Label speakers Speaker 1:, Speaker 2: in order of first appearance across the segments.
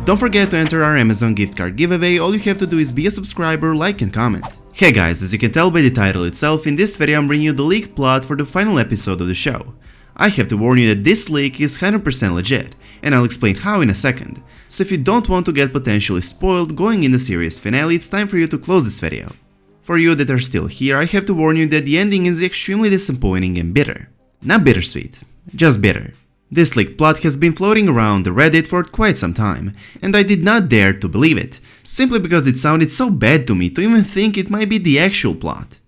Speaker 1: Don't forget to enter our Amazon gift card giveaway. All you have to do is be a subscriber, like and comment. Hey guys, as you can tell by the title itself, in this video I'm bringing you the leaked plot for the final episode of the show. I have to warn you that this leak is 100% legit, and I'll explain how in a second. So if you don't want to get potentially spoiled going in the series finale, it's time for you to close this video. For you that are still here, I have to warn you that the ending is extremely disappointing and bitter. Not bittersweet, just bitter. This leaked plot has been floating around the Reddit for quite some time, and I did not dare to believe it, simply because it sounded so bad to me to even think it might be the actual plot.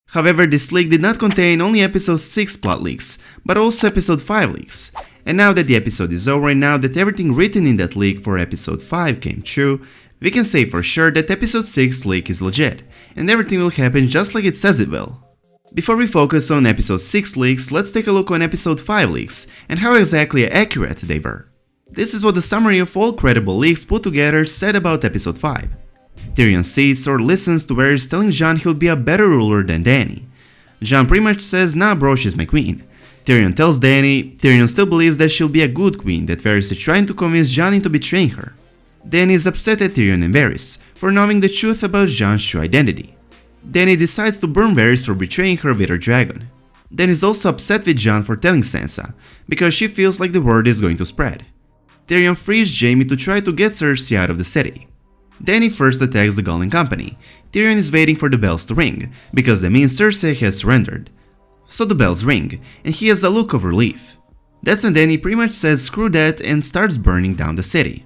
Speaker 1: However, this leak did not contain only episode 6 plot leaks, but also episode 5 leaks. And now that the episode is over and now that everything written in that leak for episode 5 came true, we can say for sure that episode 6 leak is legit, and everything will happen just like it says it will. Before we focus on episode 6 leaks, let's take a look on episode 5 leaks and how exactly accurate they were. This is what the summary of all credible leaks put together said about episode 5. Tyrion sees or listens to Varys telling Jon he'll be a better ruler than Dany. Jon pretty much says, nah bro, she's my queen. Tyrion tells Dany, Tyrion still believes that she'll be a good queen, that Varys is trying to convince Jon into betraying her. Dany is upset at Tyrion and Varys for knowing the truth about Jon's true identity. Dany decides to burn Varys for betraying her with her dragon. Dany is also upset with Jon for telling Sansa, because she feels like the word is going to spread. Tyrion frees Jaime to try to get Cersei out of the city. Dany first attacks the Golden Company. Tyrion is waiting for the bells to ring, because that means Cersei has surrendered. So the bells ring, and he has a look of relief. That's when Dany pretty much says screw that and starts burning down the city.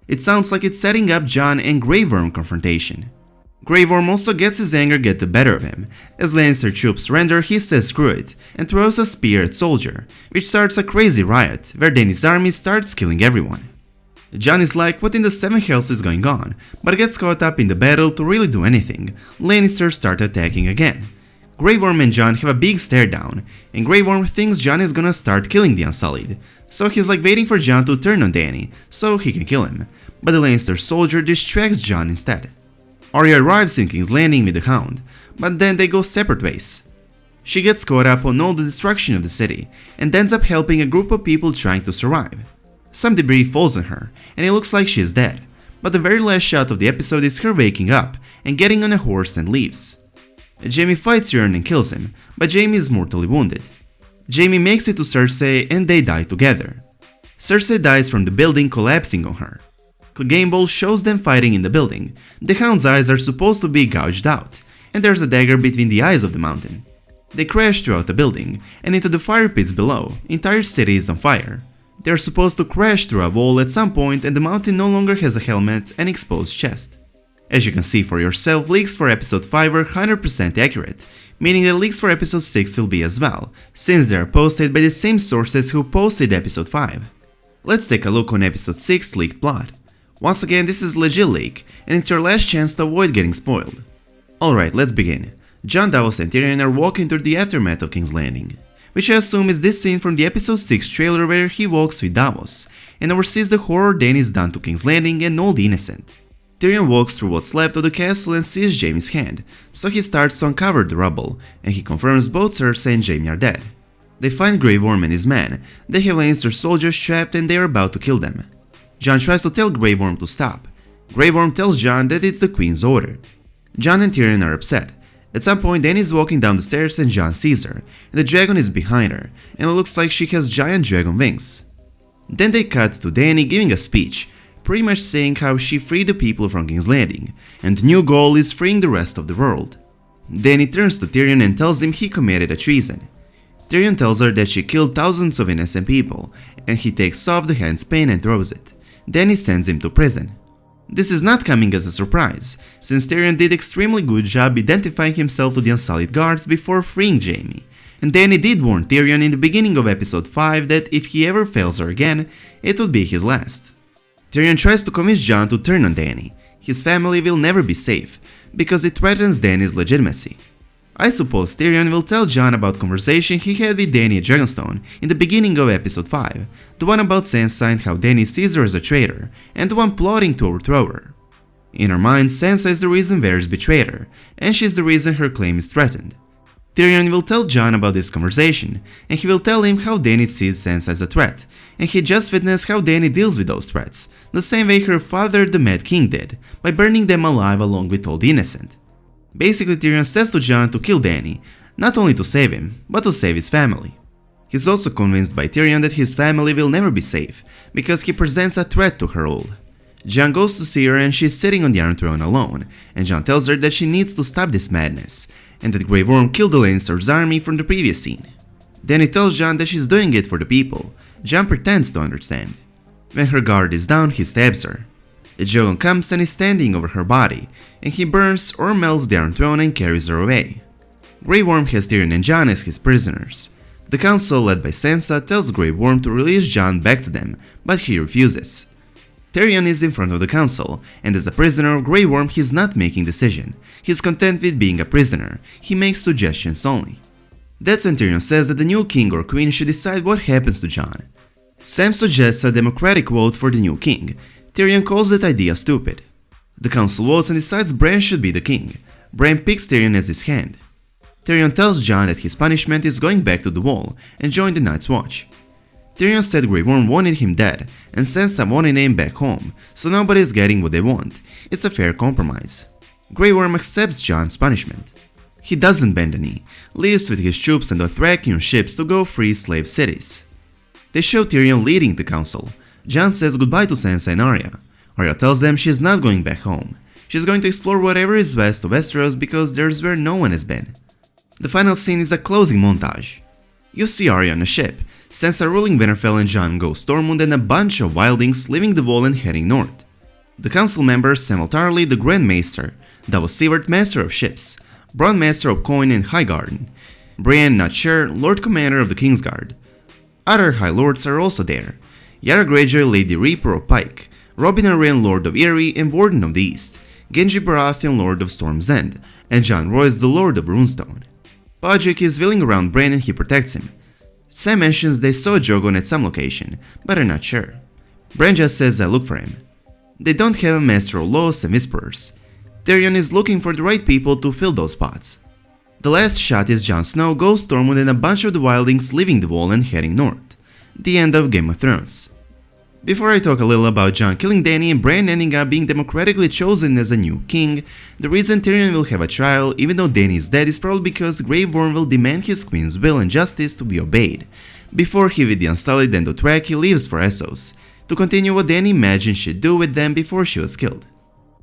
Speaker 1: It sounds like it's setting up Jon and Grey Worm confrontation. Grey Worm also gets his anger get the better of him. As Lannister troops surrender, he says screw it and throws a spear at Soldier, which starts a crazy riot where Dany's army starts killing everyone. Jon is like, what in the 7 hells is going on, but gets caught up in the battle to really do anything. Lannisters start attacking again. Grey Worm and Jon have a big stare down, and Grey Worm thinks Jon is gonna start killing the Unsullied, so he's like waiting for Jon to turn on Dany, so he can kill him, but the Lannister soldier distracts Jon instead. Arya arrives in King's Landing with the Hound, but then they go separate ways. She gets caught up on all the destruction of the city, and ends up helping a group of people trying to survive. Some debris falls on her, and it looks like she is dead, but the very last shot of the episode is her waking up and getting on a horse and leaves. Jaime fights Euron and kills him, but Jaime is mortally wounded. Jaime makes it to Cersei and they die together. Cersei dies from the building collapsing on her. Game Ball shows them fighting in the building. The Hound's eyes are supposed to be gouged out, and there's a dagger between the eyes of the mountain. They crash throughout the building and into the fire pits below. Entire city is on fire. They're supposed to crash through a wall at some point and the mountain no longer has a helmet and exposed chest. As you can see for yourself, leaks for episode 5 are 100% accurate, meaning that leaks for episode 6 will be as well, since they are posted by the same sources who posted episode 5. Let's take a look on episode 6 leaked plot. Once again, this is legit leak, and it's your last chance to avoid getting spoiled. Alright, let's begin. Jon, Davos and Tyrion are walking through the aftermath of King's Landing, which I assume is this scene from the episode 6 trailer where he walks with Davos, and oversees the horror Dany's done to King's Landing and all the innocent. Tyrion walks through what's left of the castle and sees Jaime's hand, so he starts to uncover the rubble, and he confirms both Cersei and Jaime are dead. They find Grey Worm and his men. They have Lannister soldiers trapped and they are about to kill them. Jon tries to tell Grey Worm to stop. Grey Worm tells Jon that it's the Queen's order. Jon and Tyrion are upset. At some point, Dany is walking down the stairs and Jon sees her, and the dragon is behind her, and it looks like she has giant dragon wings. Then they cut to Dany giving a speech, pretty much saying how she freed the people from King's Landing, and the new goal is freeing the rest of the world. Dany turns to Tyrion and tells him he committed a treason. Tyrion tells her that she killed thousands of innocent people, and he takes off the hand's pin and throws it. Dany sends him to prison. This is not coming as a surprise, since Tyrion did extremely good job identifying himself to the Unsullied guards before freeing Jaime, and Dany did warn Tyrion in the beginning of episode 5 that if he ever fails her again, it would be his last. Tyrion tries to convince Jon to turn on Dany. His family will never be safe, because it threatens Dany's legitimacy. I suppose Tyrion will tell Jon about conversation he had with Dany at Dragonstone in the beginning of episode 5, the one about Sansa and how Dany sees her as a traitor, and the one plotting to overthrow her. In her mind, Sansa is the reason Varys betrayed her, and she's the reason her claim is threatened. Tyrion will tell Jon about this conversation, and he will tell him how Dany sees Sansa as a threat, and he just witnessed how Dany deals with those threats, the same way her father the Mad King did, by burning them alive along with all the innocent. Basically, Tyrion says to Jon to kill Dany, not only to save him, but to save his family. He's also convinced by Tyrion that his family will never be safe, because he presents a threat to her all. Jon goes to see her and she's sitting on the Iron Throne alone, and Jon tells her that she needs to stop this madness, and that Grey Worm killed the Lannisters' army from the previous scene. Then he tells Jon that she's doing it for the people. Jon pretends to understand. When her guard is down, he stabs her. The Drogon comes and is standing over her body, and he burns or melts the Iron Throne and carries her away. Grey Worm has Tyrion and Jon as his prisoners. The council, led by Sansa, tells Grey Worm to release Jon back to them, but he refuses. Tyrion is in front of the council, and as a prisoner of Grey Worm he's not making decision. He's content with being a prisoner, he makes suggestions only. That's when Tyrion says that the new king or queen should decide what happens to Jon. Sam suggests a democratic vote for the new king. Tyrion calls that idea stupid. The council votes and decides Bran should be the king. Bran picks Tyrion as his hand. Tyrion tells Jon that his punishment is going back to the Wall and join the Night's Watch. Tyrion said Grey Worm wanted him dead, and Sansa wanted him back home, so nobody's getting what they want. It's a fair compromise. Grey Worm accepts Jon's punishment. He doesn't bend a knee, leaves with his troops and Dothrakian ships to go free slave cities. They show Tyrion leading the council. Jon says goodbye to Sansa and Arya. Arya tells them she's not going back home. She's going to explore whatever is west of Westeros because there's where no one has been. The final scene is a closing montage. You see Arya on a ship, Sansa ruling Winterfell, and Jon go Stormwind and a bunch of wildlings leaving the Wall and heading north. The council members, Sam Tarly, the Grand Maester, Davos Seavert, Master of Ships, Bronn, Master of Coin and Highgarden, Brienne, Not Sure, Lord Commander of the Kingsguard. Other High Lords are also there: Yara Greyjoy, Lady Reaper of Pike, Robin Arryn, Lord of Eyrie and Warden of the East, Genji Baratheon, Lord of Storm's End, and Jon Royce, the Lord of Runestone. Podrick is wheeling around Bran and he protects him. Sam mentions they saw Drogon at some location, but are not sure. Bran just says I look for him. They don't have a Master of Laws and Whisperers. Tyrion is looking for the right people to fill those spots. The last shot is Jon Snow, Ghost Stormwind and a bunch of the wildlings leaving the Wall and heading north. The end of Game of Thrones. Before I talk a little about Jon killing Dany and Bran ending up being democratically chosen as a new king, the reason Tyrion will have a trial even though Dany is dead is probably because Grey Worm will demand his queen's will and justice to be obeyed, before he with the Unsullied and Dothraki leaves for Essos, to continue what Dany imagined she'd do with them before she was killed.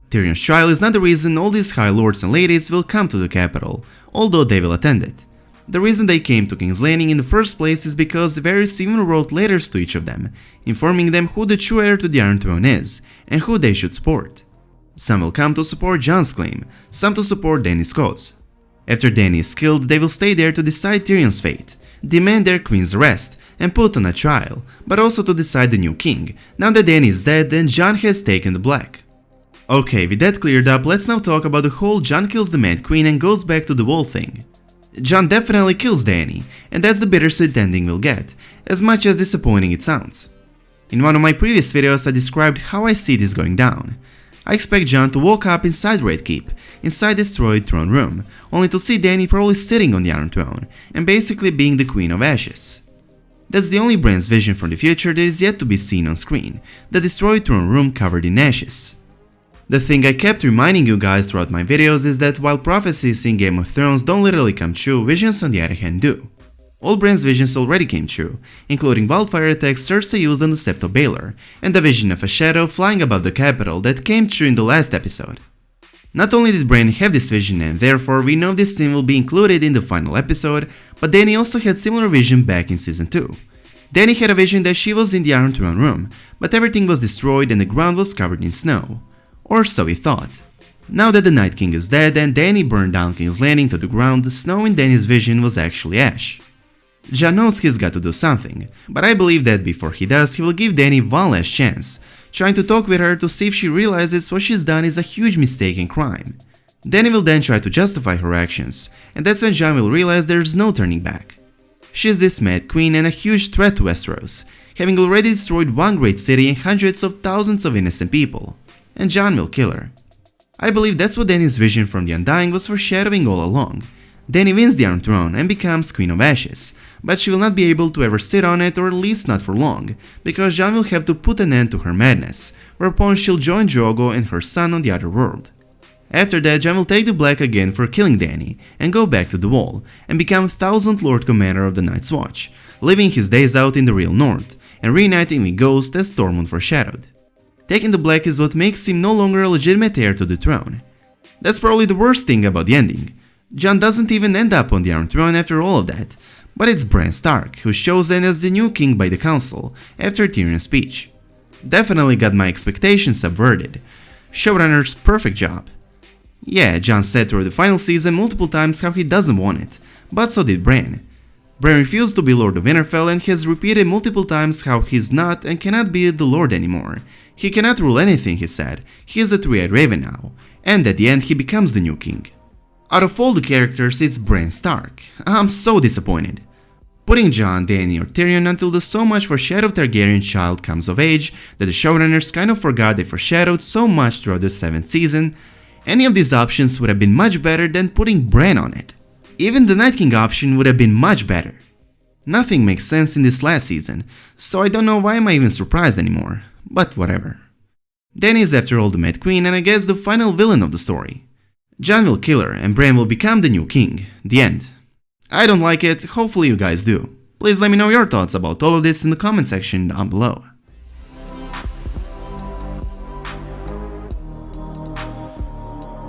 Speaker 1: Tyrion's trial is not the reason all these high lords and ladies will come to the capital, although they will attend it. The reason they came to King's Landing in the first place is because Varys even wrote letters to each of them, informing them who the true heir to the Iron Throne is, and who they should support. Some will come to support Jon's claim, some to support Dany's cause. After Dany is killed, they will stay there to decide Tyrion's fate, demand their queen's arrest, and put on a trial, but also to decide the new king, now that Dany is dead and Jon has taken the black. Okay, with that cleared up, let's now talk about the whole Jon kills the Mad Queen and goes back to the Wall thing. Jon definitely kills Dany, and that's the bittersweet ending we'll get, as much as disappointing it sounds. In one of my previous videos I described how I see this going down. I expect Jon to walk up inside Red Keep, inside destroyed throne room, only to see Dany probably sitting on the Iron Throne, and basically being the Queen of Ashes. That's the only Bran's vision from the future that is yet to be seen on screen, the destroyed throne room covered in ashes. The thing I kept reminding you guys throughout my videos is that while prophecies in Game of Thrones don't literally come true, visions on the other hand do. All Bran's visions already came true, including wildfire attacks Cersei used on the Sept of Baelor, and the vision of a shadow flying above the capital that came true in the last episode. Not only did Bran have this vision and therefore we know this scene will be included in the final episode, but Dany also had similar vision back in Season 2. Dany had a vision that she was in the Iron Throne room, but everything was destroyed and the ground was covered in snow. Or so he thought. Now that the Night King is dead and Dany burned down King's Landing to the ground, the snow in Dany's vision was actually ash. Jon knows he's got to do something, but I believe that before he does, he will give Dany one last chance, trying to talk with her to see if she realizes what she's done is a huge mistake and crime. Dany will then try to justify her actions, and that's when Jon will realize there's no turning back. She's this Mad Queen and a huge threat to Westeros, having already destroyed one great city and hundreds of thousands of innocent people. And Jon will kill her. I believe that's what Dany's vision from the Undying was foreshadowing all along. Dany wins the Iron Throne and becomes Queen of Ashes, but she will not be able to ever sit on it, or at least not for long, because Jon will have to put an end to her madness, whereupon she'll join Drogo and her son on the other world. After that, Jon will take the Black again for killing Dany and go back to the Wall and become 1000th Lord Commander of the Night's Watch, living his days out in the real North and reuniting with Ghost as Tormund foreshadowed. Taking the Black is what makes him no longer a legitimate heir to the throne. That's probably the worst thing about the ending. Jon doesn't even end up on the Iron Throne after all of that, but it's Bran Stark who's chosen as the new king by the council after Tyrion's speech. Definitely got my expectations subverted. Showrunner's perfect job. Yeah, Jon said through the final season multiple times how he doesn't want it, but so did Bran. Bran refused to be Lord of Winterfell and has repeated multiple times how he's not and cannot be the Lord anymore. He cannot rule anything, he said, he is a three-eyed raven now, and at the end he becomes the new king. Out of all the characters, it's Bran Stark. I'm so disappointed. Putting Jon, Dany or Tyrion until the so much foreshadowed Targaryen child comes of age that the showrunners kind of forgot they foreshadowed so much throughout the 7th season, any of these options would have been much better than putting Bran on it. Even the Night King option would have been much better. Nothing makes sense in this last season, so I don't know why am I even surprised anymore, but whatever. Dany is after all the Mad Queen and I guess the final villain of the story. Jon will kill her and Bran will become the new king. The end. I don't like it, hopefully you guys do. Please let me know your thoughts about all of this in the comment section down below.